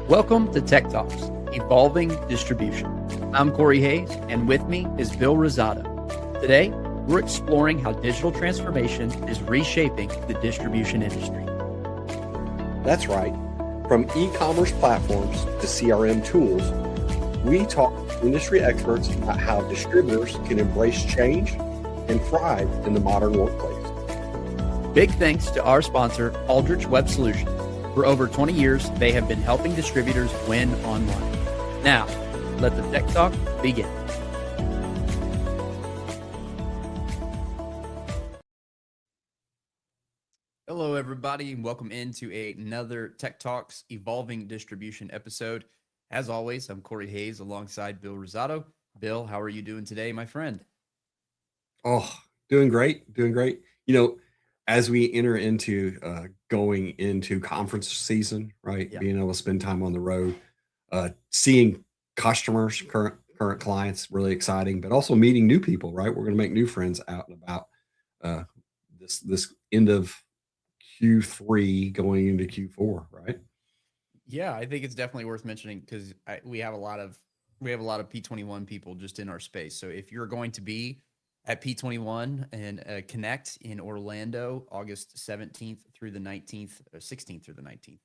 Welcome to Tech Talks, Evolving Distribution. I'm Corey Hayes, and with me is Bill Rosado. Today, we're exploring how digital transformation is reshaping the distribution industry. That's right. From e-commerce platforms to CRM tools, we talk to industry experts about how distributors can embrace change and thrive in the modern workplace. Big thanks to our sponsor, Aldrich Web Solutions. For over 20 years, they have been helping distributors win online. Now, let the Tech Talk begin. Hello, everybody, and welcome into another Tech Talks Evolving Distribution episode. As always, I'm Corey Hayes alongside Bill Rosado. Bill, how are you doing today, my friend? Oh, doing great. You know, as we enter into going into conference season, right? Yeah. Being able to spend time on the road, seeing customers, current clients, really exciting, but also meeting new people, right? We're going to make new friends out and about uh, this end of Q3 going into Q4, right? Yeah, I think it's definitely worth mentioning because we have a lot of P21 people just in our space. So if you're going to be at P21 and Connect in Orlando, August 17th through the 19th, or 16th through the 19th,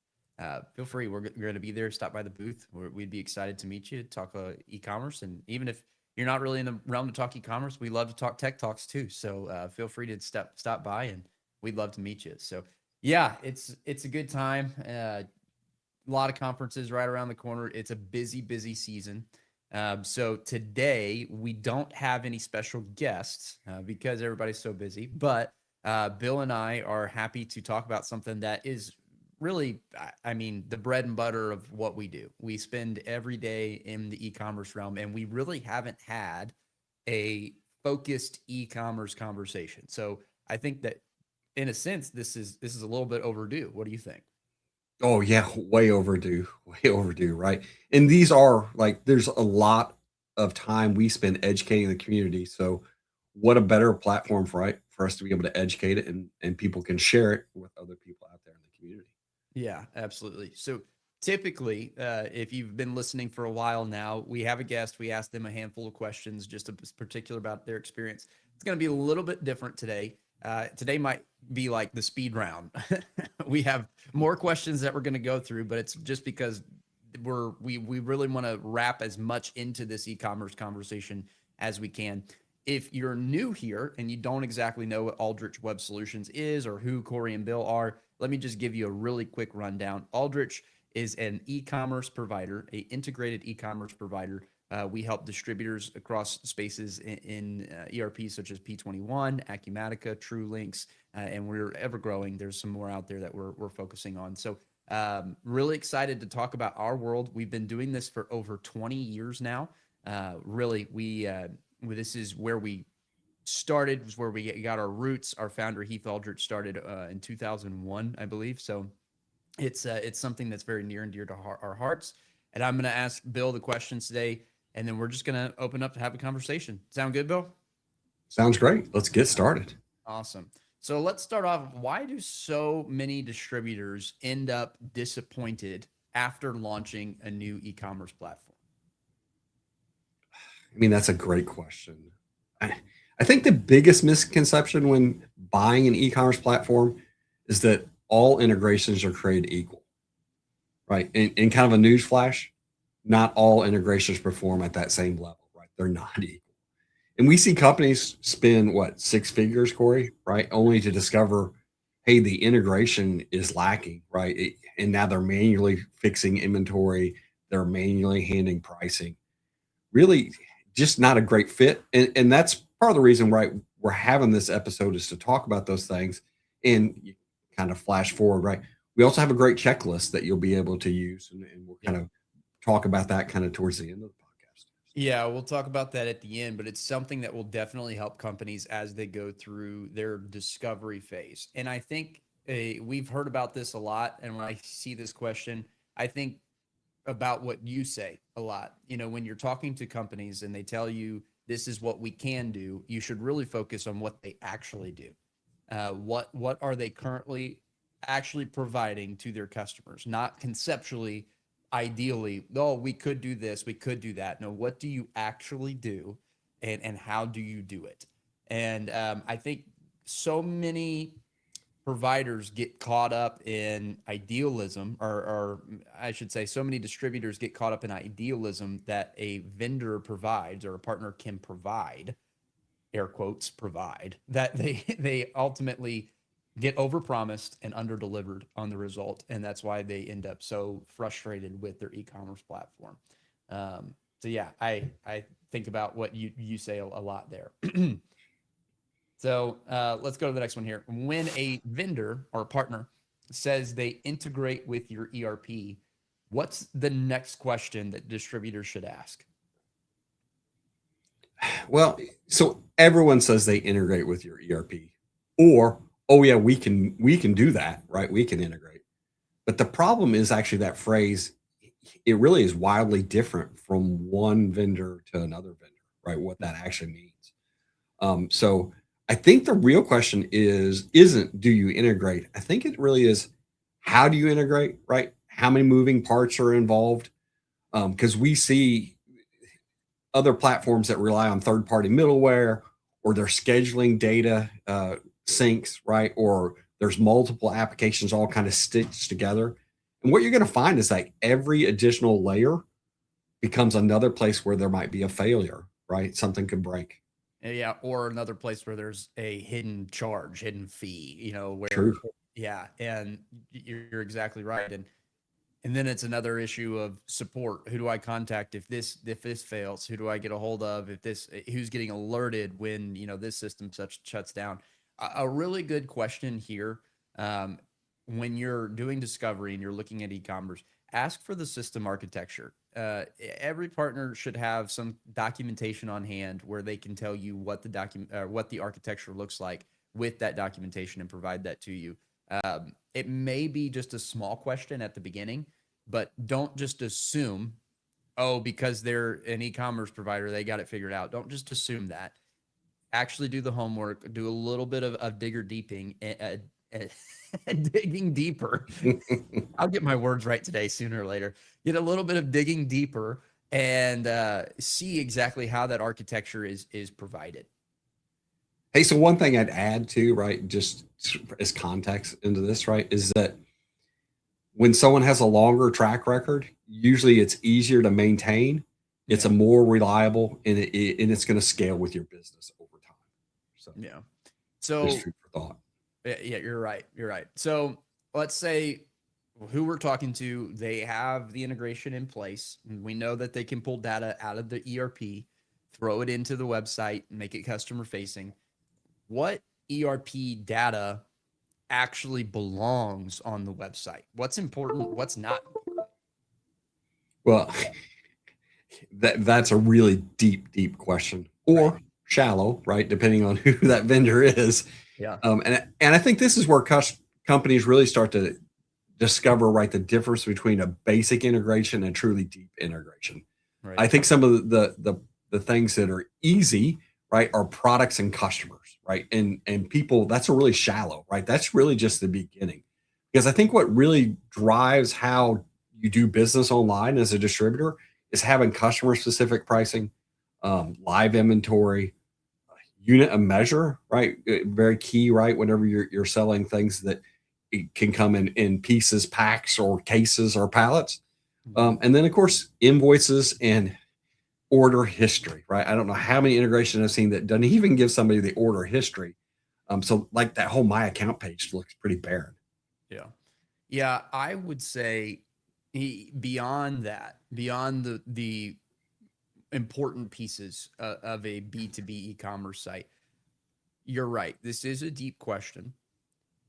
feel free. We're going to be there. Stop by the booth. We'd be excited to meet you, talk e-commerce, and even if you're not really in the realm to talk e-commerce, we love to talk tech talks too. So feel free to stop by, and we'd love to meet you. So yeah, it's a good time. A lot of conferences right around the corner. It's a busy season. So today we don't have any special guests because everybody's so busy, but Bill and I are happy to talk about something that is really, I mean, the bread and butter of what we do. We spend every day in the e-commerce realm, and we really haven't had a focused e-commerce conversation. So I think that in a sense, this is a little bit overdue. What do you think? Oh yeah, way overdue, right? And these are like there's a lot of time we spend educating the community. So what a better platform for us to be able to educate it and people can share it with other people out there in the community. Yeah, absolutely. So typically, if you've been listening for a while now, we have a guest. We ask them a handful of questions, just a particular about their experience. It's going to be a little bit different today. Today might be like the speed round. We have more questions that we're going to go through, but it's just because we really want to wrap as much into this e-commerce conversation as we can. If you're new here and you don't exactly know what Aldrich Web Solutions is or who Corey and Bill are, let me just give you a really quick rundown. Aldrich is an e-commerce provider, an integrated e-commerce provider. We help distributors across spaces in ERPs such as P21, Acumatica, TrueLinks, and we're ever growing. There's some more out there that we're focusing on. So really excited to talk about our world. We've been doing this for over 20 years now. Really, this is where we started, was where we got our roots. Our founder, Heath Aldrich, started in 2001, I believe. So it's something that's very near and dear to our hearts. And I'm going to ask Bill the questions today, and then we're just going to open up to have a conversation. Sound good, Bill? Sounds great. Let's get started. Awesome. So let's start off. Why do so many distributors end up disappointed after launching a new e-commerce platform? I mean, that's a great question. I, I think the biggest misconception when buying an e-commerce platform is that all integrations are created equal, right? And kind of a news flash, not all integrations perform at that same level, right? They're not equal. And we see companies spend what, six figures, Corey, right? Only to discover, hey, the integration is lacking, right? And now they're manually fixing inventory, they're manually handing pricing. Really, just not a great fit. And that's part of the reason, right? We're having this episode is to talk about those things and you kind of flash forward, right? We also have a great checklist that you'll be able to use, and we'll kind of talk about that kind of towards the end of the podcast. Yeah, we'll talk about that at the end, but it's something that will definitely help companies as they go through their discovery phase. And I think we've heard about this a lot. And when I see this question, I think about what you say a lot. You know, when you're talking to companies and they tell you this is what we can do, you should really focus on what they actually do. What are they currently actually providing to their customers, not conceptually ideally, oh, we could do this, we could do that. No, what do you actually do, and how do you do it? And I think so many providers get caught up in idealism, or I should say, so many distributors get caught up in idealism that a vendor provides or a partner can provide, air quotes, provide, that they ultimately get overpromised and underdelivered on the result, and that's why they end up so frustrated with their e-commerce platform. So yeah, I think about what you say a lot there. So let's go to the next one here. When a vendor or partner says they integrate with your ERP, what's the next question that distributors should ask? Well, so everyone says they integrate with your ERP, or oh yeah, we can do that, right? We can integrate. But the problem is actually that phrase, it really is wildly different from one vendor to another vendor, right? What that actually means. So I think the real question isn't do you integrate? I think it really is how do you integrate, right? How many moving parts are involved? Because we see other platforms that rely on third party middleware or their scheduling data syncs, right? Or there's multiple applications all kind of stitched together. And what you're going to find is like every additional layer becomes another place where there might be a failure, right? Something could break. Yeah, or another place where there's a hidden charge, hidden fee, where, True. yeah, and you're exactly right. And then it's another issue of support. Who do I contact if this fails? Who do I get a hold of if this who's getting alerted when this system shuts down? A really good question here. Um, when you're doing discovery and you're looking at e-commerce, ask for the system architecture. Every partner should have some documentation on hand where they can tell you what the architecture looks like with that documentation and provide that to you. It may be just a small question at the beginning, but don't just assume, oh, because they're an e-commerce provider, they got it figured out. Don't just assume that. Actually do the homework, do a little bit of digger deeping, digging deeper. I'll get my words right today, sooner or later. Get a little bit of digging deeper and see exactly how that architecture is provided. Hey, so one thing I'd add to, right, just as context into this, right, is that when someone has a longer track record, usually it's easier to maintain. It's Yeah. a more reliable, and it's going to scale with your business over time. So Yeah. just So food for thought. yeah, you're right. You're right. So let's say who we're talking to, they have the integration in place. And we know that they can pull data out of the ERP, throw it into the website, and make it customer facing. What ERP data actually belongs on the website? What's important? What's not important? Well, that's a really deep question, Right. or shallow, right, depending on who that vendor is. Yeah. And I think this is where companies really start to discover, right, the difference between a basic integration and truly deep integration. Right. I think some of the things that are easy, right, are products and customers, right, and people. That's a really shallow, right. That's really just the beginning, because I think what really drives how you do business online as a distributor is having customer specific pricing, live inventory, unit of measure, right? Very key, right? Whenever you're selling things that it can come in pieces, packs, or cases or pallets. Mhm. And then, of course, invoices and order history, right? I don't know how many integrations I've seen that doesn't even give somebody the order history. So, like that whole My Account page looks pretty barren. Yeah. Yeah. I would say beyond that, beyond the important pieces of a B2B e-commerce site, you're right. This is a deep question.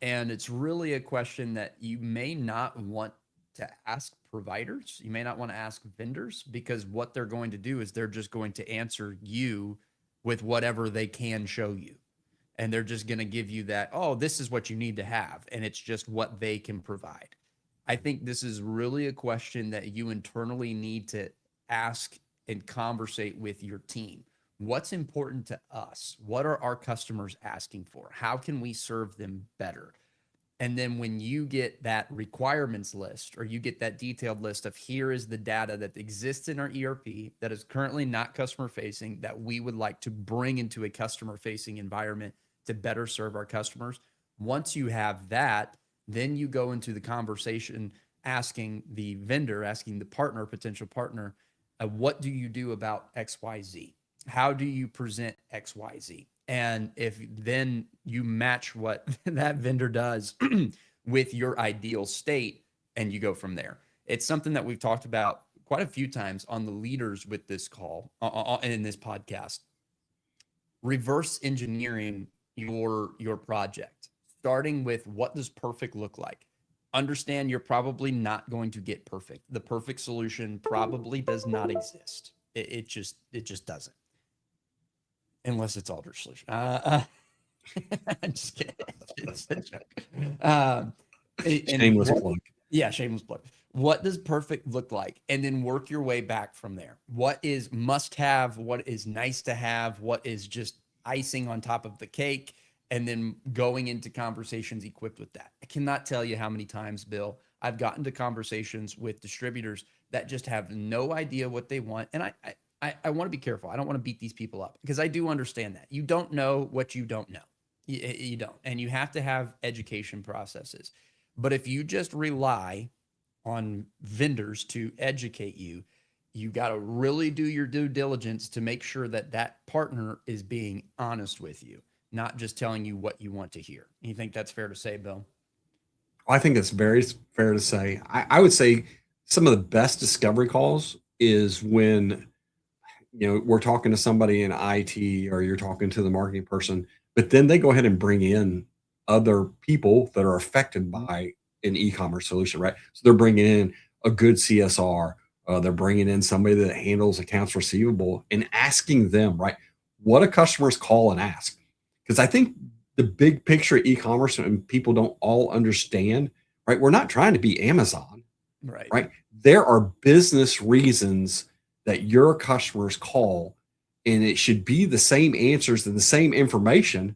And it's really a question that you may not want to ask providers. You may not want to ask vendors, because what they're going to do is they're just going to answer you with whatever they can show you. And they're just going to give you that, oh, this is what you need to have. And it's just what they can provide. I think this is really a question that you internally need to ask and conversate with your team. What's important to us? What are our customers asking for? How can we serve them better? And then when you get that requirements list, or you get that detailed list of here is the data that exists in our ERP that is currently not customer facing, that we would like to bring into a customer facing environment to better serve our customers. Once you have that, then you go into the conversation asking the vendor, asking the partner, potential partner, what do you do about XYZ? How do you present XYZ? And if then you match what that vendor does with your ideal state, and you go from there. It's something that we've talked about quite a few times on the leaders with this call and in this podcast. Reverse engineering your project, starting with what does perfect look like. Understand you're probably not going to get perfect. The perfect solution probably does not exist. It just doesn't, unless it's Alder's solution. I'm just kidding. It's a joke. Shameless plug. Yeah, shameless plug. What does perfect look like? And then work your way back from there. What is must have? What is nice to have? What is just icing on top of the cake? And then going into conversations equipped with that. I cannot tell you how many times, Bill, I've gotten to conversations with distributors that just have no idea what they want. And I want to be careful. I don't want to beat these people up, because I do understand that. You don't know what you don't know. You don't. And you have to have education processes. But if you just rely on vendors to educate you, you got to really do your due diligence to make sure that that partner is being honest with you, not just telling you what you want to hear. You think that's fair to say, Bill? I think it's very fair to say. I would say some of the best discovery calls is when, we're talking to somebody in IT, or you're talking to the marketing person, but then they go ahead and bring in other people that are affected by an e-commerce solution, right? So they're bringing in a good CSR, they're bringing in somebody that handles accounts receivable, and asking them, right, what do customers call and ask? Because I think the big picture of e-commerce, and people don't all understand, right? We're not trying to be Amazon, right? There are business reasons that your customers call, and it should be the same answers and the same information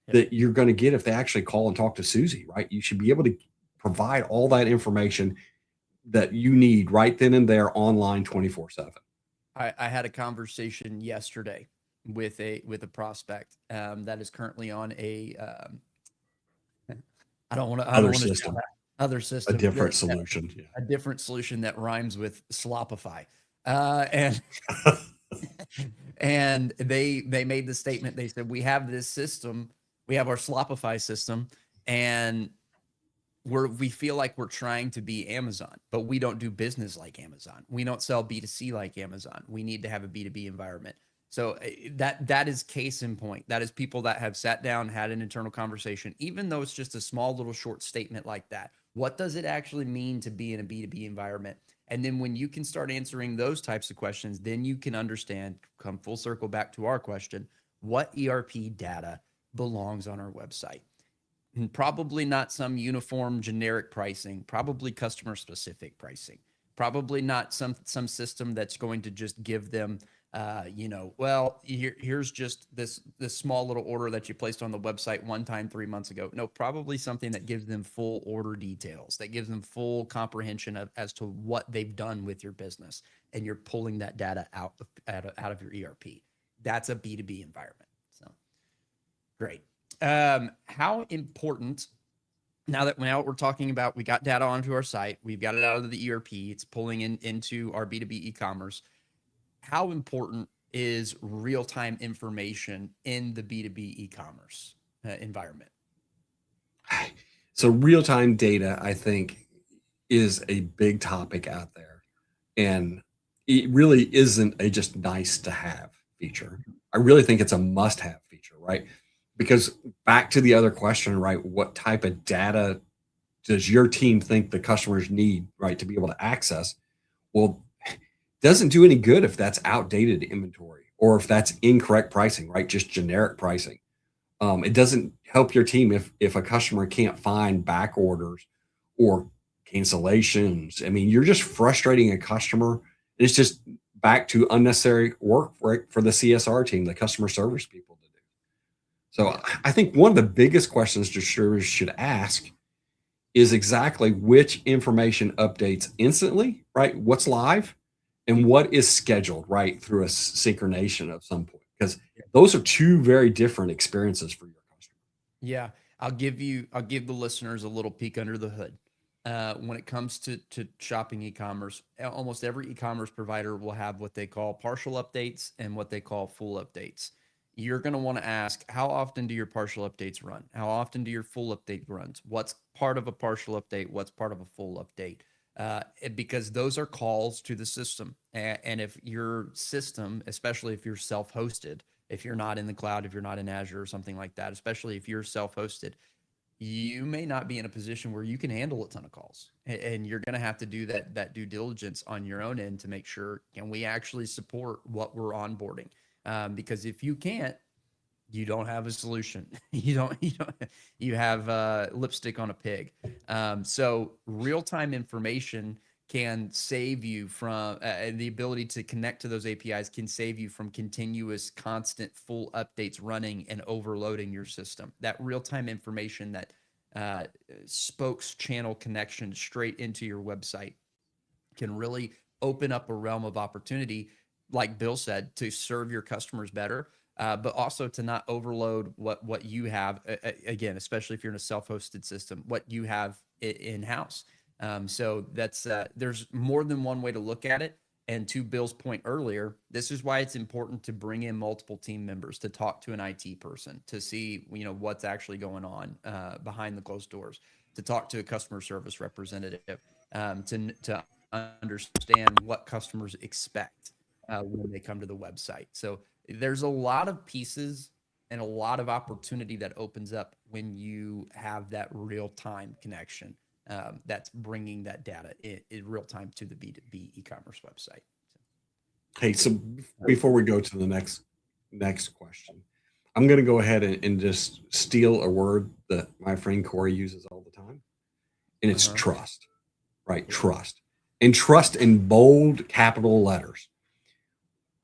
that you're going to get if they actually call and talk to Susie, right? You should be able to provide all that information that you need right then and there online 24/7. I had a conversation yesterday with a prospect that is currently on a I don't want to Other system, other system, a different solution. Yeah. a different solution that rhymes with Slopify, and and they made the statement. They said, we have this system, we have our Slopify system, and we feel like we're trying to be Amazon, but we don't do business like Amazon. We don't sell B2C like Amazon. We need to have a B2B environment. So that is case in point. That is people that have sat down, had an internal conversation, even though it's just a small little short statement like that. What does it actually mean to be in a B2B environment? And then when you can start answering those types of questions, then you can understand, come full circle back to our question, what ERP data belongs on our website? And probably not some uniform generic pricing, probably customer specific pricing, probably not some system that's going to just give them, here's just this small little order that you placed on the website one time 3 months ago. No, probably something that gives them full order details, that gives them full comprehension as to what they've done with your business. And you're pulling that data out of your ERP. That's a B2B environment. So great. How important, now we're talking about, we got data onto our site, we've got it out of the ERP, it's pulling into our B2B e-commerce. How important is real-time information in the B2B e-commerce environment? So real-time data, I think, is a big topic out there, and it really isn't a just nice to have feature. I really think it's a must-have feature, right? Because back to the other question, right? What type of data does your team think the customers need, right, to be able to access? Well, it doesn't do any good if that's outdated inventory, or if that's incorrect pricing, right? Just generic pricing. It doesn't help your team if a customer can't find back orders or cancellations. I mean, you're just frustrating a customer. It's just back to unnecessary work for the CSR team, the customer service people to do. So I think one of the biggest questions distributors should ask is exactly which information updates instantly, right? What's live and what is scheduled, right? Through a synchronization of some point. Because those are two very different experiences for your customer. Yeah, I'll give the listeners a little peek under the hood. When it comes to shopping e-commerce, almost every e-commerce provider will have what they call partial updates and what they call full updates. You're going to want to ask, how often do your partial updates run? How often do your full update runs? What's part of a partial update? What's part of a full update? Because those are calls to the system. And if your system, especially if you're self-hosted, if you're not in the cloud, if you're not in Azure or something like that, especially if you're self-hosted, you may not be in a position where you can handle a ton of calls, and you're going to have to do that due diligence on your own end to make sure, can we actually support what we're onboarding? Because if you can't, you don't have a solution. You have lipstick on a pig. So real-time information can save you from the ability to connect to those APIs can save you from continuous, constant, full updates running and overloading your system. That real-time information that spokes channel connection straight into your website can really open up a realm of opportunity, like Bill said, to serve your customers better, but also to not overload what you have. Again, especially if you're in a self-hosted system, what you have in house. So that's there's more than one way to look at it. And to Bill's point earlier, this is why it's important to bring in multiple team members to talk to an IT person to see what's actually going on behind the closed doors, to talk to a customer service representative, to understand what customers expect when they come to the website. So there's a lot of pieces and a lot of opportunity that opens up when you have that real time connection that's bringing that data in real time to the B2B e-commerce website. Hey, so before we go to the next question, I'm going to go ahead and just steal a word that my friend Corey uses all the time, and it's trust, right? Trust. And trust in bold capital letters.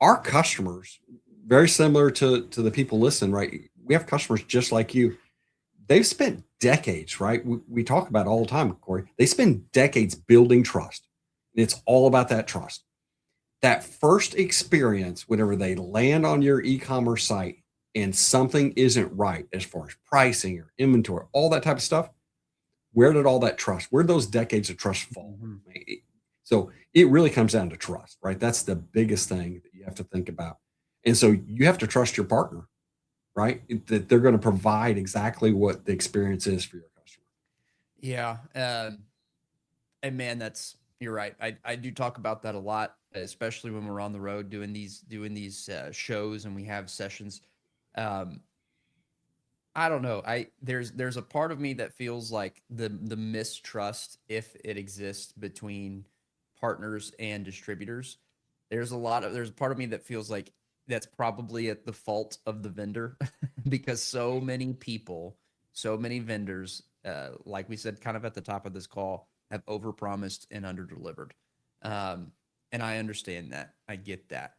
Our customers, very similar to the people listening, right? We have customers just like you. They've spent decades, right? We talk about it all the time, Corey. They spend decades building trust. And it's all about that trust. That first experience, whenever they land on your e-commerce site and something isn't right as far as pricing or inventory, all that type of stuff, where did all that trust, where did those decades of trust fall? So it really comes down to trust, right? That's the biggest thing that you have to think about. And so you have to trust your partner, right? That they're going to provide exactly what the experience is for your customer. Yeah. And man, you're right. I do talk about that a lot, especially when we're on the road doing these shows and we have sessions. I don't know. There's a part of me that feels like the mistrust, if it exists, between partners and distributors. There's a part of me that feels like that's probably at the fault of the vendor because so many people, so many vendors, like we said, kind of at the top of this call, have overpromised and underdelivered. And I understand that. I get that.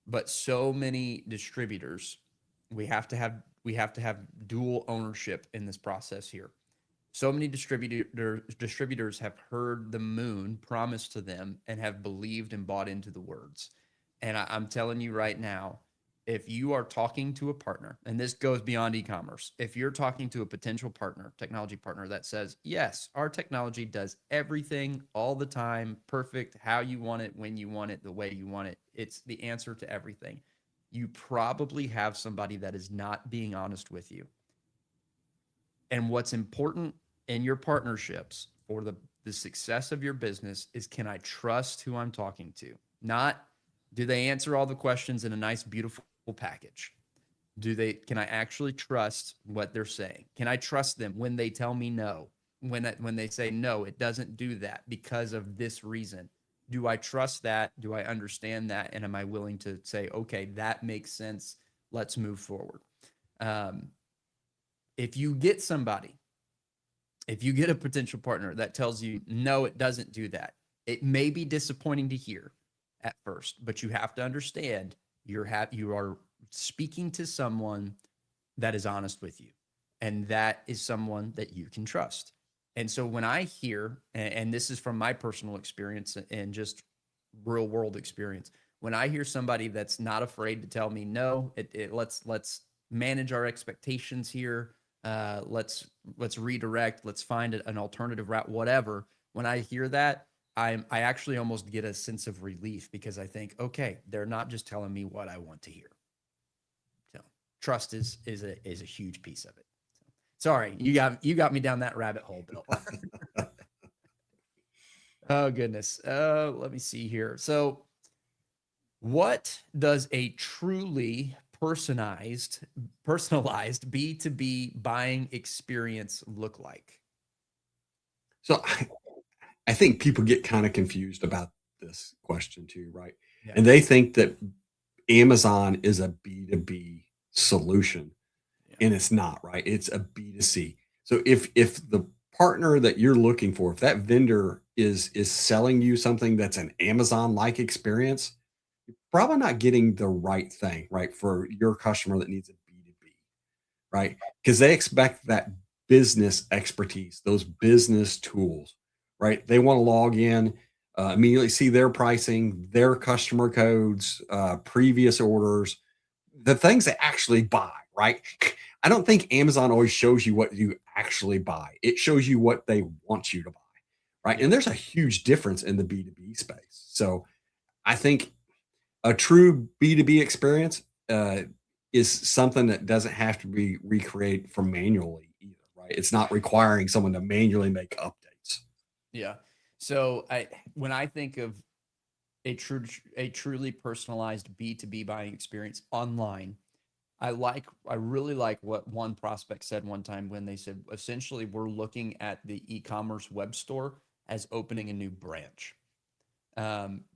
But so many distributors, we have to have dual ownership in this process here. So many distributors have heard the moon promised to them and have believed and bought into the words. And I'm telling you right now, if you are talking to a partner, and this goes beyond e-commerce, if you're talking to a potential partner, technology partner that says, yes, our technology does everything all the time, perfect, how you want it, when you want it, the way you want it, it's the answer to everything. You probably have somebody that is not being honest with you. And what's important in your partnerships for the success of your business is, can I trust who I'm talking to? Not, do they answer all the questions in a nice, beautiful package? Can I actually trust what they're saying? Can I trust them when they tell me no? When they say, no, it doesn't do that because of this reason. Do I trust that? Do I understand that? And am I willing to say, okay, that makes sense. Let's move forward. If you get a potential partner that tells you, no, it doesn't do that, it may be disappointing to hear at first, but you have to understand you are speaking to someone that is honest with you, and that is someone that you can trust. And so when I hear, and this is from my personal experience and just real world experience, when I hear somebody that's not afraid to tell me, no, let's manage our expectations here. Let's redirect. Let's find an alternative route. Whatever. When I hear that, I actually almost get a sense of relief because I think, okay, they're not just telling me what I want to hear. So trust is a huge piece of it. Sorry, you got me down that rabbit hole, Bill. Oh goodness. Let me see here. So, what does a truly personalized B2B buying experience look like? So I think people get kind of confused about this question too, right? Yeah. And they think that Amazon is a B2B solution, Yeah. and it's not, right? It's a B2C. So if the partner that you're looking for, if that vendor is selling you something that's an Amazon-like experience, you're probably not getting the right thing, right, for your customer that needs a B2B, right? Because they expect that business expertise, those business tools, right? They want to log in, immediately see their pricing, their customer codes, previous orders, the things they actually buy, right? I don't think Amazon always shows you what you actually buy. It shows you what they want you to buy, right? Yeah. And there's a huge difference in the B2B space. So I think a true B2B experience is something that doesn't have to be recreated from manually either, right? It's not requiring someone to manually make updates. Yeah. So when I think of a truly personalized B2B buying experience online, I really like what one prospect said one time when they said essentially we're looking at the e-commerce web store as opening a new branch.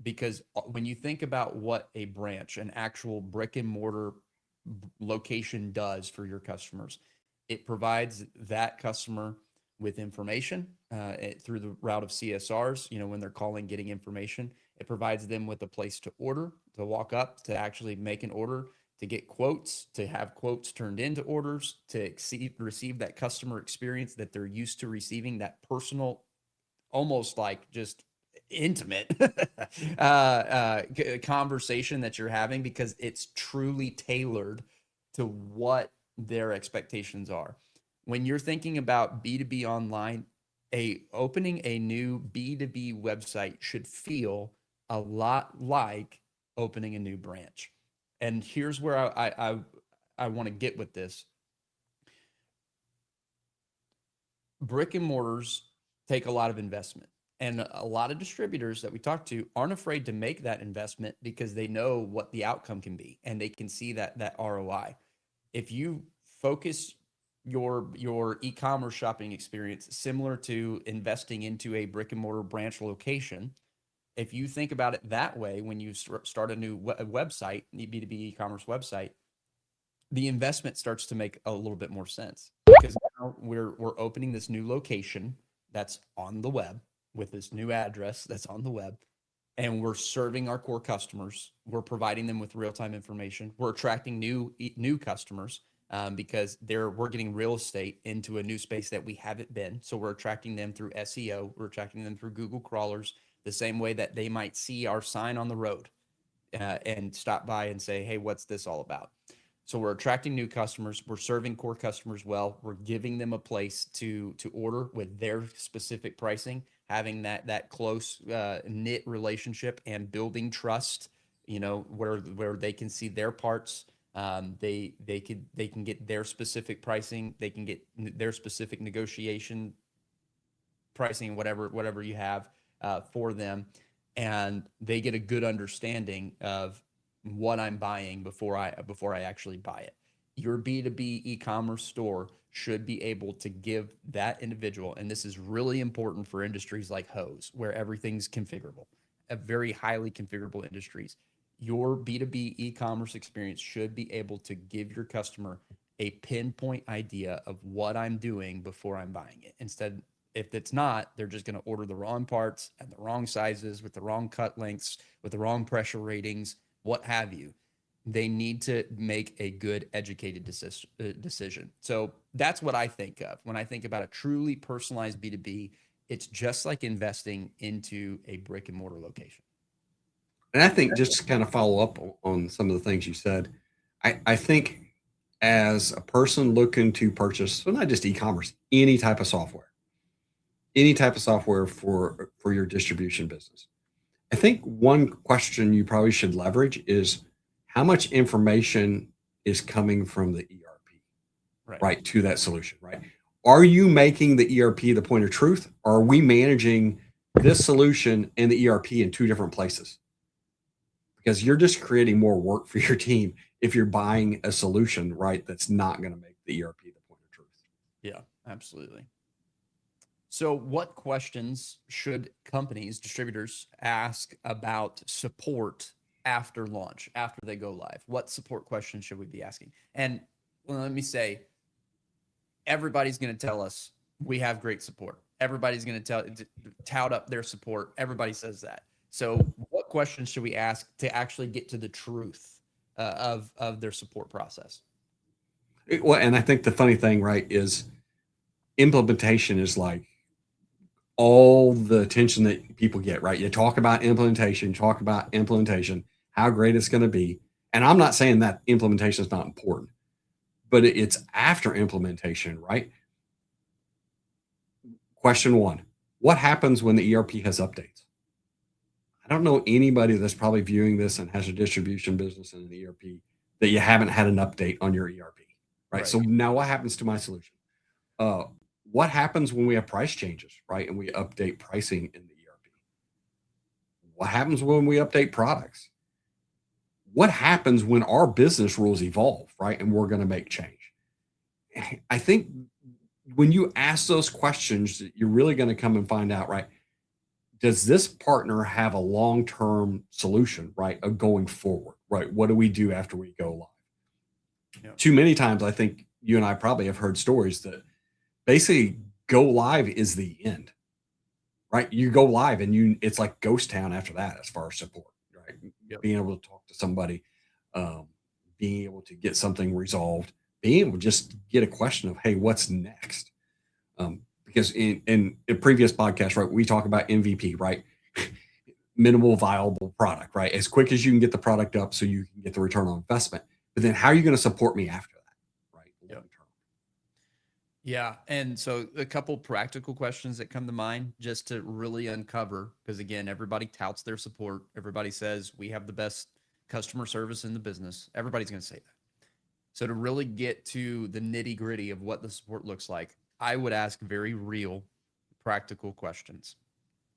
Because when you think about what a branch, an actual brick and mortar location does for your customers, it provides that customer with information through the route of CSRs. You know, when they're calling, getting information, it provides them with a place to order, to walk up, to actually make an order, to get quotes, to have quotes turned into orders, to receive that customer experience that they're used to receiving, that personal, almost like just intimate conversation that you're having because it's truly tailored to what their expectations are. When you're thinking about B2B online, a opening a new B2B website should feel a lot like opening a new branch. And here's where I want to get with this. Brick and mortars take a lot of investment. And a lot of distributors that we talk to aren't afraid to make that investment because they know what the outcome can be and they can see that ROI. If you focus your e-commerce shopping experience similar to investing into a brick and mortar branch location, if you think about it that way when you start a new website, B2B e-commerce website, the investment starts to make a little bit more sense because now we're opening this new location that's on the web with this new address that's on the web, and we're serving our core customers. We're providing them with real-time information. We're attracting new customers because we're getting real estate into a new space that we haven't been. So we're attracting them through SEO. We're attracting them through Google crawlers, the same way that they might see our sign on the road and stop by and say, "Hey, what's this all about?" So we're attracting new customers. We're serving core customers well. We're giving them a place to order with their specific pricing, having that close knit relationship and building trust. You know, where they can see their parts. They can get their specific pricing. They can get their specific negotiation pricing, whatever you have for them, and they get a good understanding of what I'm buying before I actually buy it. Your B2B e-commerce store should be able to give that individual, and this is really important for industries like hose, where everything's configurable, a very highly configurable industries. Your B2B e-commerce experience should be able to give your customer a pinpoint idea of what I'm doing before I'm buying it. Instead, if it's not, they're just going to order the wrong parts and the wrong sizes with the wrong cut lengths, with the wrong pressure ratings, what have you. They need to make a good educated decision. So that's what I think of when I think about a truly personalized B2B. It's just like investing into a brick and mortar location. And I think just to kind of follow up on some of the things you said, I think as a person looking to purchase, so not just e-commerce, any type of software for your distribution business. I think one question you probably should leverage is how much information is coming from the ERP, Right. right, to that solution, right? Are you making the ERP the point of truth? Or are we managing this solution and the ERP in two different places? Because you're just creating more work for your team if you're buying a solution, right, that's not going to make the ERP the point of truth. Yeah, absolutely. So, what questions should companies, distributors ask about support after launch, after they go live? What support questions should we be asking? And well, let me say, everybody's going to tell us we have great support. Everybody's going to tout up their support. Everybody says that. So, what questions should we ask to actually get to the truth of their support process? Well, and I think the funny thing, right, is implementation is like all the attention that people get, right? You talk about implementation, how great it's going to be. And I'm not saying that implementation is not important, but it's after implementation, right? Question one: what happens when the ERP has updates? I don't know anybody that's probably viewing this and has a distribution business and an ERP that you haven't had an update on your ERP, right? So now what happens to my solution? Uh, what happens when we have price changes, right? And we update pricing in the ERP? What happens when we update products? What happens when our business rules evolve, right? And we're going to make change. I think when you ask those questions, you're really going to come and find out, right? Does this partner have a long-term solution, right, of going forward, right? What do we do after we go live? Yeah. Too many times, I think you and I probably have heard stories that basically go live is the end, right? You go live and it's like ghost town after that as far as support, right? Yep. Being able to talk to somebody, being able to get something resolved, being able to just get a question of, hey, what's next? Because in a previous podcast, right, we talk about MVP, right? Minimal viable product, right? As quick as you can get the product up so you can get the return on investment. But then how are you going to support me after that, right? Yep. Yeah. And so a couple practical questions that come to mind just to really uncover, because again, everybody touts their support. Everybody says we have the best customer service in the business. Everybody's going to say that. So to really get to the nitty gritty of what the support looks like, I would ask very real, practical questions.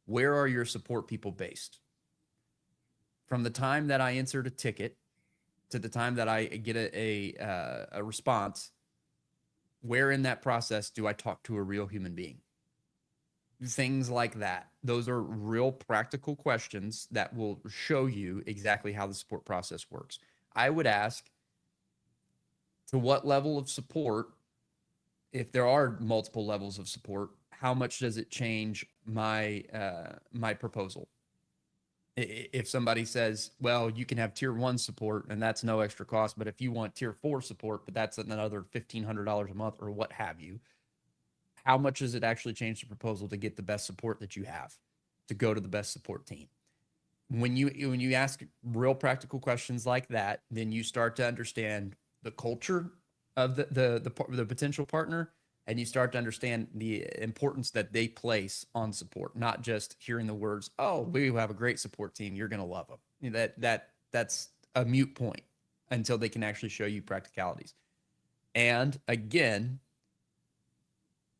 Where are your support people based? From the time that I answered a ticket to the time that I get a response, where in that process do I talk to a real human being? Things like that. Those are real practical questions that will show you exactly how the support process works. I would ask, to what level of support, if there are multiple levels of support, how much does it change my my proposal? If somebody says, well, you can have tier 1 support and that's no extra cost, but if you want tier 4 support, but that's another $1,500 a month or what have you, how much does it actually change the proposal to get the best support that you have, to go to the best support team? When you ask real practical questions like that, then you start to understand the culture of the potential partner, and you start to understand the importance that they place on support, not just hearing the words, "Oh, we have a great support team. You're going to love them." You know, that's a mute point until they can actually show you practicalities. And again,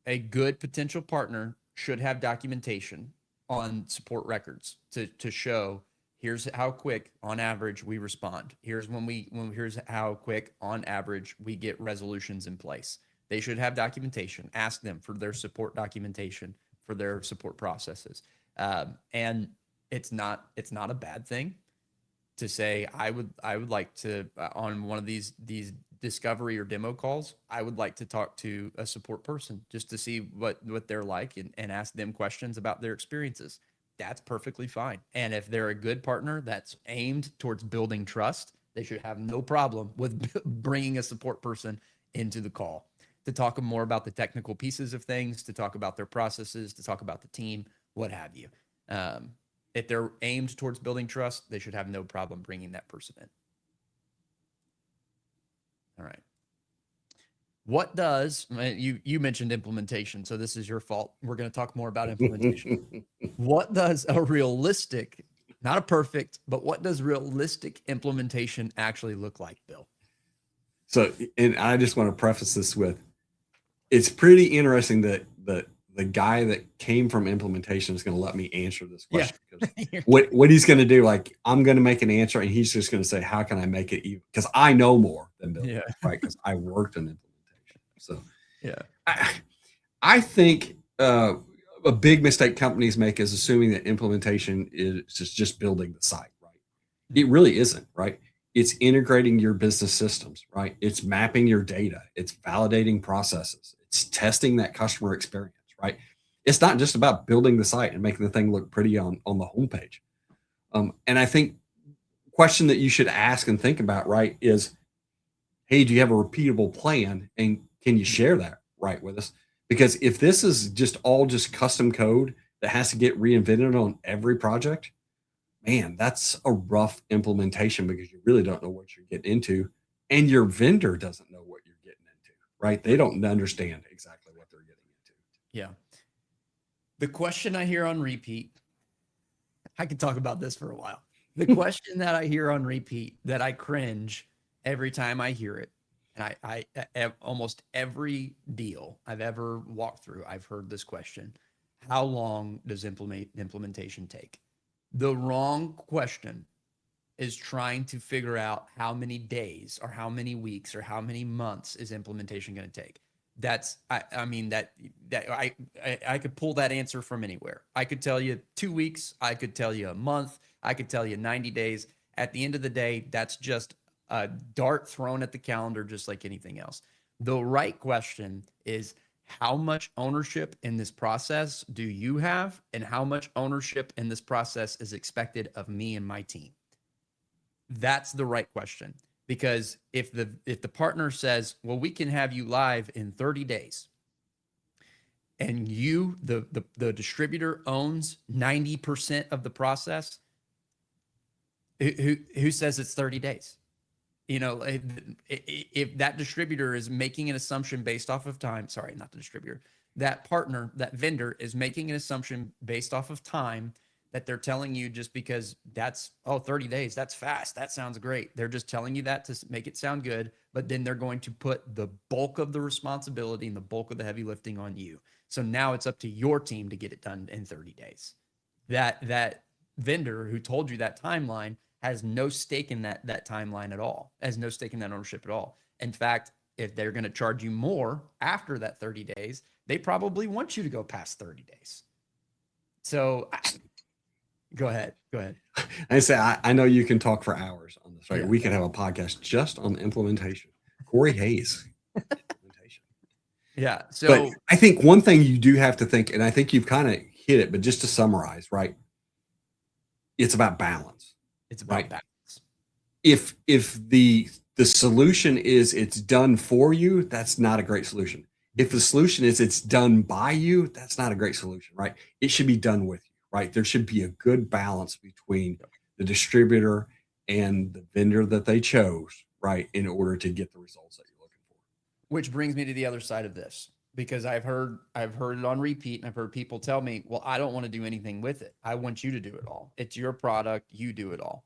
a good potential partner should have documentation on support records to show, here's how quick on average we respond. Here's here's how quick on average we get resolutions in place. They should have documentation. Ask them for their support documentation for their support processes. And it's not a bad thing to say, I would like to, on one of these discovery or demo calls, I would like to talk to a support person just to see what they're like, and ask them questions about their experiences. That's perfectly fine. And if they're a good partner that's aimed towards building trust, They should have no problem with bringing a support person into the call to talk more about the technical pieces of things, to talk about their processes, to talk about the team, what have you. If they're aimed towards building trust, they should have no problem bringing that person in. All right. What does, you mentioned implementation, so this is your fault. We're going to talk more about implementation. What does a realistic, not a perfect, but what does realistic implementation actually look like, Bill? So, and I just want to preface this with, it's pretty interesting that the guy that came from implementation is going to let me answer this question, because what he's going to do, like, I'm going to make an answer and he's just going to say, how can I make it even? Because I know more than Bill, right? Because I worked in implementation. So I think a big mistake companies make is assuming that implementation is just building the site, right? It really isn't, right? It's integrating your business systems, right? It's mapping your data. It's validating processes. It's testing that customer experience, right? It's not just about building the site and making the thing look pretty on the homepage. And I think question that you should ask and think about, right, is, hey, do you have a repeatable plan? And can you share that, right, with us? Because if this is just all just custom code that has to get reinvented on every project, man, that's a rough implementation, because you really don't know what you're getting into. And your vendor doesn't know what you're getting into, right? They don't understand exactly what they're getting into. Yeah. The question I hear on repeat, I could talk about this for a while. The question that I hear on repeat that I cringe every time I hear it, and I almost every deal I've ever walked through, I've heard this question: how long does implementation take? The wrong question is trying to figure out how many days or how many weeks or how many months is implementation going to take. That's, I mean, that I could pull that answer from anywhere. I could tell you 2 weeks. I could tell you a month. I could tell you 90 days. At the end of the day, that's just a dart thrown at the calendar, just like anything else. The right question is, how much ownership in this process do you have, and how much ownership in this process is expected of me and my team? That's the right question. Because if the partner says, well, we can have you live in 30 days, and you, the distributor, owns 90% of the process, who says it's 30 days? You know, if that distributor is making an assumption based off of time, sorry, not the distributor, that partner, that vendor is making an assumption based off of time, that they're telling you just because that's, 30 days, that's fast, that sounds great. They're just telling you that to make it sound good, but then they're going to put the bulk of the responsibility and the bulk of the heavy lifting on you. So now it's up to your team to get it done in 30 days. That vendor who told you that timeline has no stake in that timeline at all, has no stake in that ownership at all. In fact, if they're going to charge you more after that 30 days, they probably want you to go past 30 days. So go ahead. I say, I know you can talk for hours on this, right? Yeah. We could have a podcast just on implementation. Corey Hayes. Implementation. Yeah. So, but I think one thing you do have to think, and I think you've kind of hit it, but just to summarize, right? It's about balance. It's about balance. If the solution is it's done for you, that's not a great solution. If the solution is it's done by you, that's not a great solution, right? It should be done with you, right? There should be a good balance between the distributor and the vendor that they chose, right, in order to get the results that you're looking for. Which brings me to the other side of this, because I've heard it on repeat, and I've heard people tell me, well, I don't want to do anything with it. I want you to do it all. It's your product. You do it all.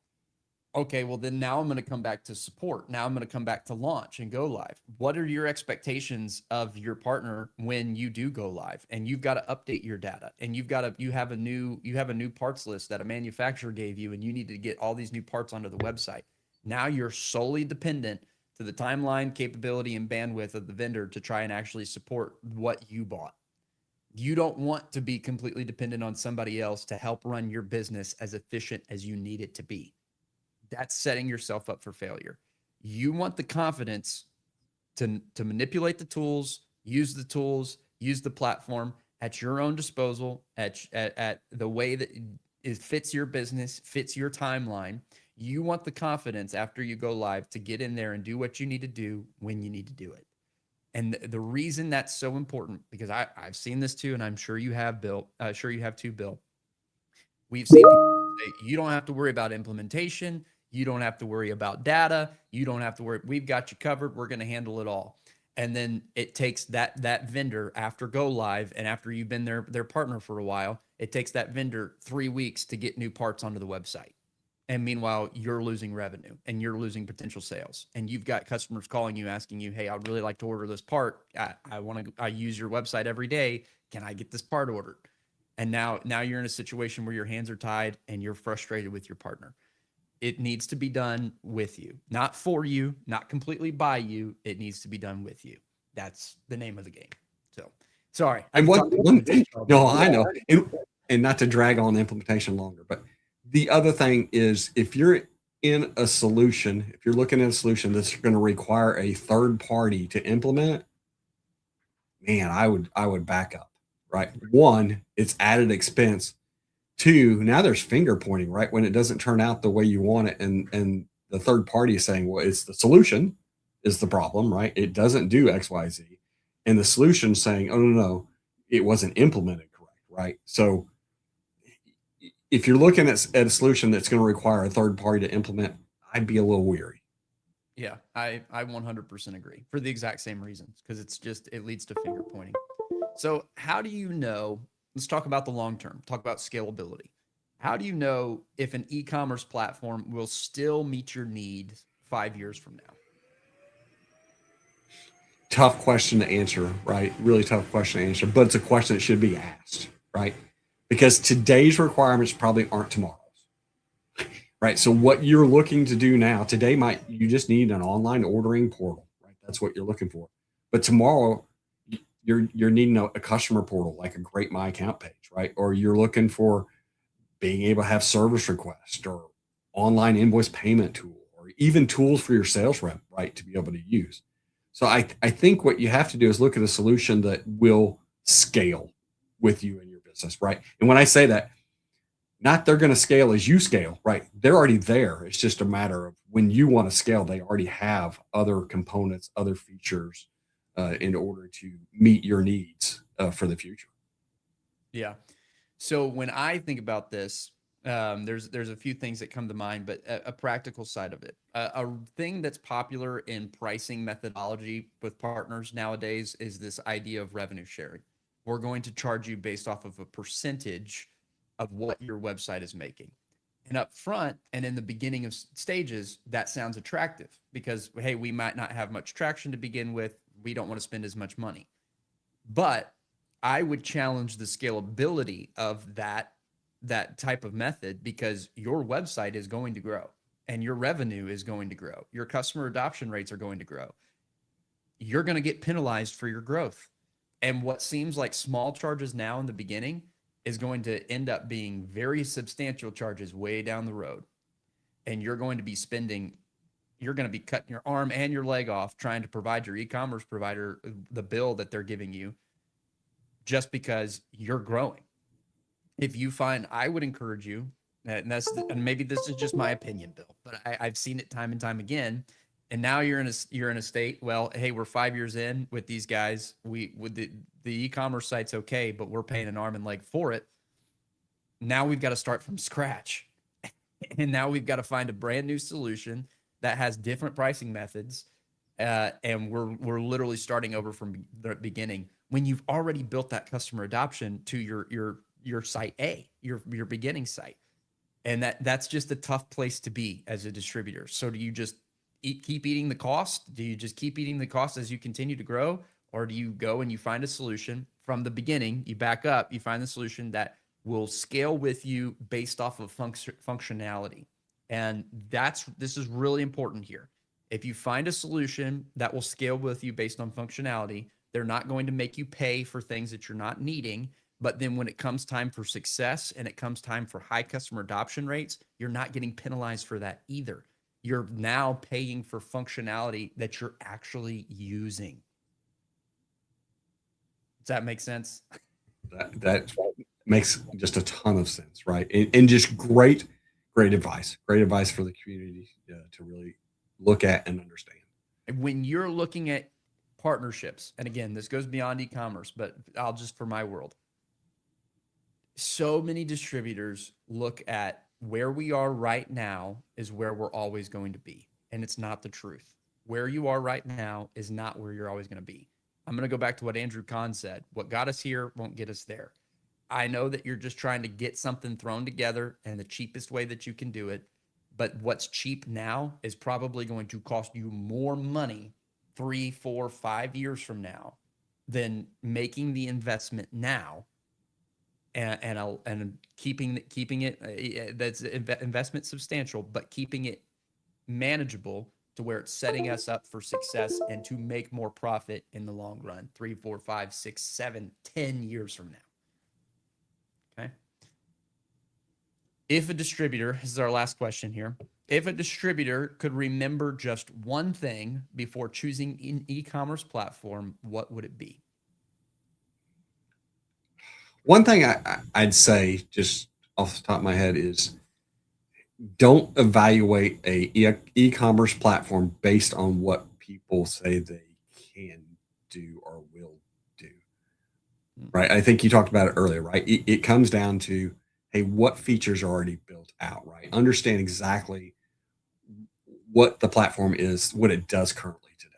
Okay, well, then now I'm going to come back to support. Now I'm going to come back to launch and go live. What are your expectations of your partner when you do go live? And you've got to update your data, and you have a new parts list that a manufacturer gave you, and you need to get all these new parts onto the website. Now you're solely dependent to the timeline, capability, and bandwidth of the vendor to try and actually support what you bought. You don't want to be completely dependent on somebody else to help run your business as efficient as you need it to be. That's setting yourself up for failure. You want the confidence to manipulate the tools, use the platform at your own disposal, at the way that it fits your business, fits your timeline. You want the confidence after you go live to get in there and do what you need to do when you need to do it. And the reason that's so important, because I've seen this too, and I'm sure you have, Bill. Sure you have too, Bill. We've seen people say, you don't have to worry about implementation. You don't have to worry about data. You don't have to worry. We've got you covered. We're going to handle it all. And then it takes that vendor after go live and after you've been their partner for a while, it takes that vendor 3 weeks to get new parts onto the website. And meanwhile, you're losing revenue and you're losing potential sales. And you've got customers calling you, asking you, hey, I'd really like to order this part. I use your website every day. Can I get this part ordered? And now you're in a situation where your hands are tied and you're frustrated with your partner. It needs to be done with you, not for you, not completely by you. It needs to be done with you. That's the name of the game. So sorry. And one thing, no, I know, and not to drag on implementation longer, but the other thing is if you're in a solution, if you're looking at a solution that's going to require a third party to implement, man, I would back up, right? One, it's added expense. Two, now there's finger pointing, right? When it doesn't turn out the way you want it, and the third party is saying, well, it's the solution is the problem, right? It doesn't do X, Y, Z. And the solution saying, oh, no, it wasn't implemented correct, right? So if you're looking at a solution that's going to require a third party to implement, I'd be a little weary. Yeah, I 100% agree for the exact same reasons, because it leads to finger pointing. So how do you know? Let's talk about the long term, talk about scalability. How do you know if an e-commerce platform will still meet your needs 5 years from now? Tough question to answer, right? Really tough question to answer, but it's a question that should be asked, right? Because today's requirements probably aren't tomorrow's, right? So what you're looking to do now, today you just need an online ordering portal, right? That's what you're looking for. But tomorrow, you're needing a customer portal, like a Great My Account page, right? Or you're looking for being able to have service requests or online invoice payment tool, or even tools for your sales rep, right, to be able to use. So I think what you have to do is look at a solution that will scale with you and your business, right? And when I say that, not they're going to scale as you scale, right? They're already there. It's just a matter of when you want to scale, they already have other components, other features in order to meet your needs for the future. Yeah. So when I think about this, there's a few things that come to mind, but a practical side of it, a thing that's popular in pricing methodology with partners nowadays is this idea of revenue sharing. We're going to charge you based off of a percentage of what your website is making. And up front and in the beginning of stages, that sounds attractive because, hey, we might not have much traction to begin with. We don't want to spend as much money. But I would challenge the scalability of that type of method, because your website is going to grow and your revenue is going to grow. Your customer adoption rates are going to grow. You're going to get penalized for your growth. And what seems like small charges now in the beginning is going to end up being very substantial charges way down the road. And you're going to be cutting your arm and your leg off trying to provide your e-commerce provider the bill that they're giving you just because you're growing. If you find, I would encourage you, and maybe this is just my opinion, Bill, but I've seen it time and time again. And now you're in a state. Well, hey, we're 5 years in with these guys. With the e-commerce site's okay, but we're paying an arm and leg for it. Now we've got to start from scratch, and now we've got to find a brand new solution that has different pricing methods, and we're literally starting over from the beginning when you've already built that customer adoption to your site A, your beginning site. And that's just a tough place to be as a distributor. So do you just keep eating the cost? Do you just keep eating the cost as you continue to grow? Or do you go and you find a solution from the beginning, you back up, you find the solution that will scale with you based off of functionality? And this is really important here. If you find a solution that will scale with you based on functionality, they're not going to make you pay for things that you're not needing. But then when it comes time for success and it comes time for high customer adoption rates, you're not getting penalized for that either. You're now paying for functionality that you're actually using. Does that make sense? That makes just a ton of sense, right? And just great Great advice. Great advice for the community to really look at and understand. When you're looking at partnerships, and again, this goes beyond e-commerce, but I'll just for my world. So many distributors look at where we are right now is where we're always going to be. And it's not the truth. Where you are right now is not where you're always going to be. I'm going to go back to what Andrew Kahn said. What got us here won't get us there. I know that you're just trying to get something thrown together and the cheapest way that you can do it. But what's cheap now is probably going to cost you more money 3, 4, 5 years from now than making the investment now and keeping it that's investment substantial, but keeping it manageable to where it's setting us up for success and to make more profit in the long run 3, 4, 5, 6, 7, 10 years from now. Okay. If a distributor, this is our last question here. If a distributor could remember just one thing before choosing an e-commerce platform, what would it be? One thing I'd say just off the top of my head is don't evaluate a e-commerce platform based on what people say they can do or will do. Right. I think you talked about it earlier, right? It comes down to, hey, what features are already built out, right? Understand exactly what the platform is, what it does currently today,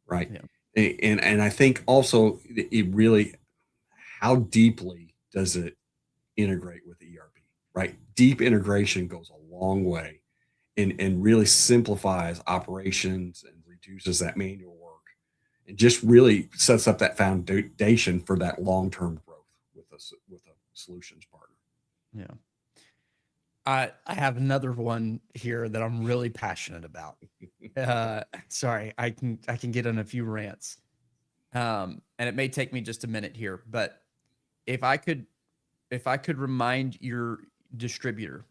right? Yeah. And I think also it really, how deeply does it integrate with ERP, right? Deep integration goes a long way and really simplifies operations and reduces that manual work and just really sets up that foundation for that long-term growth with a solutions partner. Yeah. I have another one here that I'm really passionate about. Sorry, I can get on a few rants. And it may take me just a minute here, but if I could remind your distributor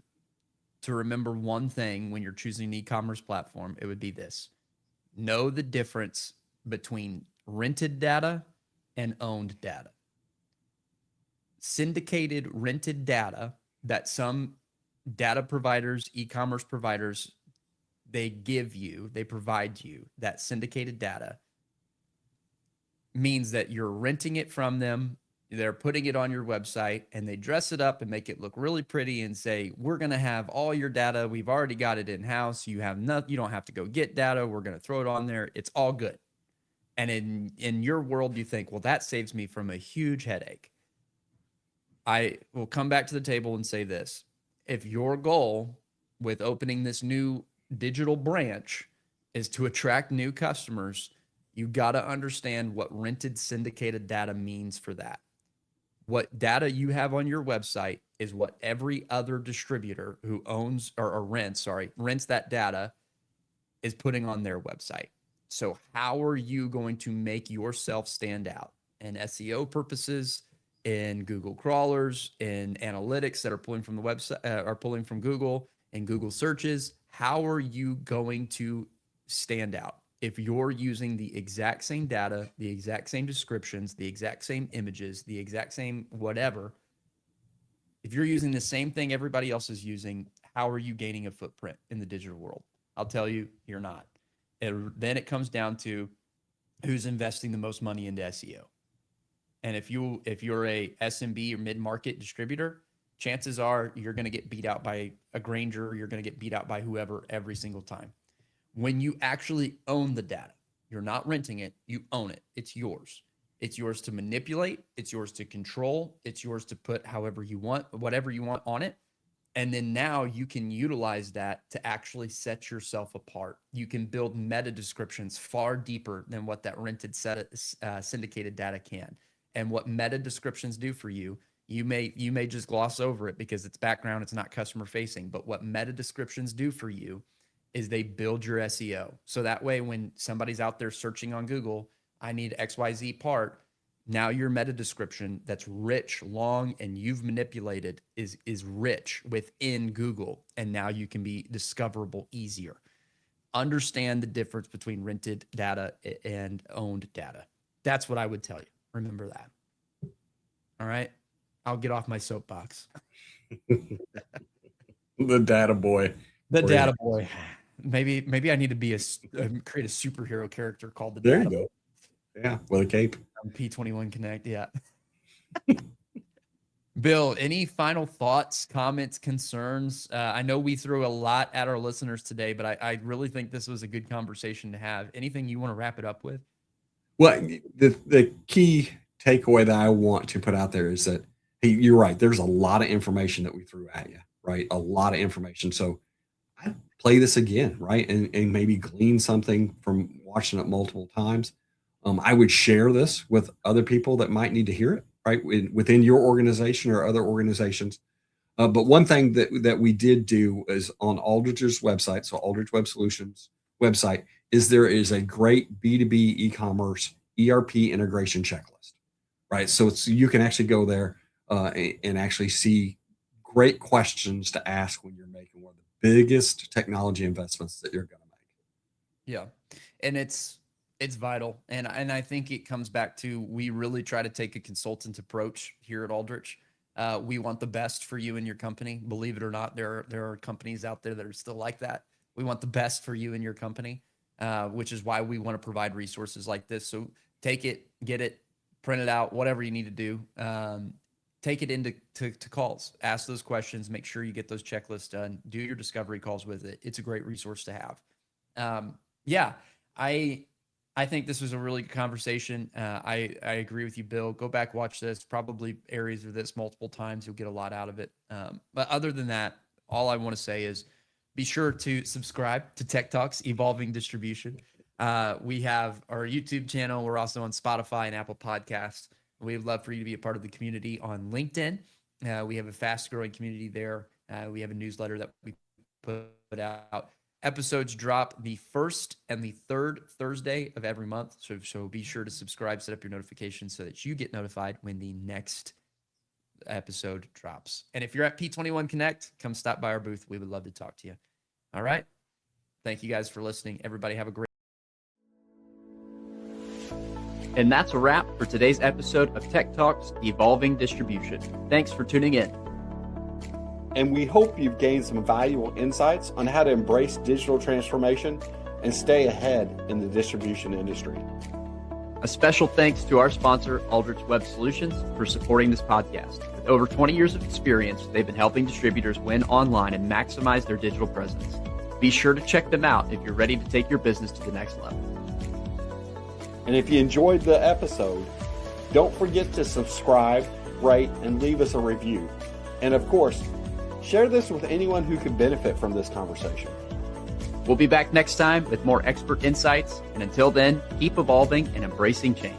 to remember one thing when you're choosing an e-commerce platform, it would be this. Know the difference between rented data and owned data. Syndicated rented data that some data providers, e-commerce providers, they provide you that syndicated data means that you're renting it from them. They're putting it on your website and they dress it up and make it look really pretty and say, we're going to have all your data. We've already got it in house. You don't have to go get data. We're going to throw it on there. It's all good. And in your world, you think, well, that saves me from a huge headache. I will come back to the table and say this. If your goal with opening this new digital branch is to attract new customers, you got to understand what rented syndicated data means for that. What data you have on your website is what every other distributor who owns or rents that data is putting on their website. So how are you going to make yourself stand out? And SEO purposes, in Google crawlers, in analytics that are pulling from the website, are pulling from Google and Google searches. How are you going to stand out? If you're using the exact same data, the exact same descriptions, the exact same images, the exact same whatever, if you're using the same thing everybody else is using, how are you gaining a footprint in the digital world? I'll tell you, you're not. Then it comes down to who's investing the most money into SEO. And if you're a SMB or mid-market distributor, chances are you're going to get beat out by a Granger. You're going to get beat out by whoever every single time. When you actually own the data, you're not renting it, you own it. It's yours. It's yours to manipulate. It's yours to control. It's yours to put however you want, whatever you want on it. And then now you can utilize that to actually set yourself apart. You can build meta descriptions far deeper than what that rented syndicated data can. And what meta descriptions do for you, you may just gloss over it because it's background, it's not customer facing. But what meta descriptions do for you is they build your SEO. So that way, when somebody's out there searching on Google, I need XYZ part. Now your meta description that's rich, long, and you've manipulated is rich within Google. And now you can be discoverable easier. Understand the difference between rented data and owned data. That's what I would tell you. Remember that. All right. I'll get off my soapbox. The data boy. The Or data boy. Maybe I need to be create a superhero character called the There data you go. Yeah, with a cape. on P21 Connect. Yeah. Bill, any final thoughts, comments, concerns? I know we threw a lot at our listeners today, but I really think this was a good conversation to have. Anything you want to wrap it up with? Well, the key takeaway that I want to put out there is that, hey, you're right. There's a lot of information that we threw at you, right? A lot of information. So I play this again, right? And maybe glean something from watching it multiple times. I would share this with other people that might need to hear it, right? Within your organization or other organizations. But one thing that we did do is on Aldrich's website, so Aldrich Web Solutions website, is there is a great B2B e-commerce ERP integration checklist, right? So you can actually go there and actually see great questions to ask when you're making one of the biggest technology investments that you're going to make. Yeah, and it's vital, and I think it comes back to, we really try to take a consultant approach here at Aldrich. We want the best for you and your company. Believe it or not, there are companies out there that are still like that. We want the best for you and your company, which is why we want to provide resources like this. So take it, get it, print it out, whatever you need to do. Take it into calls, ask those questions, make sure you get those checklists done, do your discovery calls with it. It's a great resource to have. Yeah, I think this was a really good conversation. I agree with you, Bill. Go back, watch this, probably areas of this multiple times. You'll get a lot out of it. But other than that, all I want to say is be sure to subscribe to Tech Talks Evolving Distribution. We have our YouTube channel. We're also on Spotify and Apple Podcasts. We'd love for you to be a part of the community on LinkedIn. We have a fast growing community there. We have a newsletter that we put out. Episodes drop the first and the third Thursday of every month. So be sure to subscribe, set up your notifications so that you get notified when the next episode drops. And if you're at P21 Connect, come stop by our booth. We would love to talk to you. All right. Thank you guys for listening. Everybody have a great. And that's a wrap for today's episode of Tech Talks Evolving Distribution. Thanks for tuning in. And we hope you've gained some valuable insights on how to embrace digital transformation and stay ahead in the distribution industry. A special thanks to our sponsor, Aldrich Web Solutions, for supporting this podcast. With over 20 years of experience, they've been helping distributors win online and maximize their digital presence. Be sure to check them out if you're ready to take your business to the next level. And if you enjoyed the episode, don't forget to subscribe, rate, and leave us a review. And of course, share this with anyone who could benefit from this conversation. We'll be back next time with more expert insights. And until then, keep evolving and embracing change.